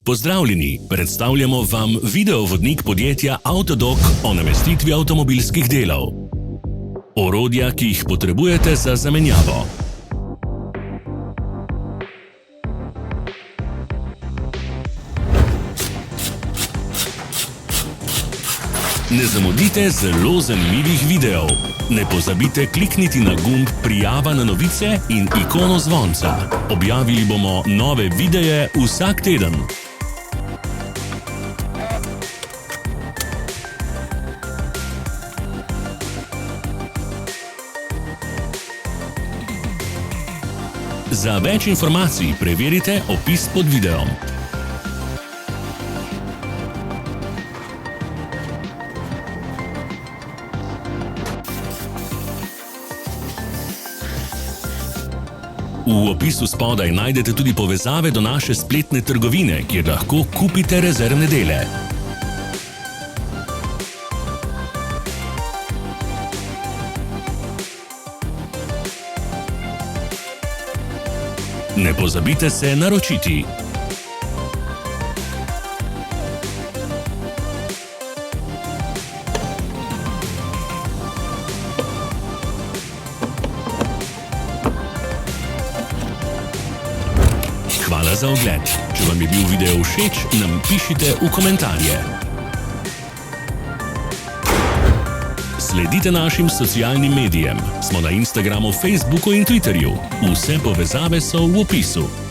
Pozdravljeni, predstavljamo vam videovodnik podjetja Avtodok o namestitvi avtomobilskih delov. Orodja, ki jih potrebujete za zamenjavo. Ne zamudite zelo zanimivih videov. Ne pozabite klikniti na gumb Prijava na novice in ikono zvonca. Objavili bomo nove videe vsak teden. Za več informacij preverite opis pod videom. V opisu spodaj najdete tudi povezave do naše spletne trgovine, kjer lahko kupite rezervne dele. Ne pozabite se naročiti. Hvala za ogled. Če vam je bil video všeč, nam pišite v komentarje. Sledite našim socialnim medijem. Smo na Instagramu, Facebooku in Twitterju. Vse povezave so v opisu.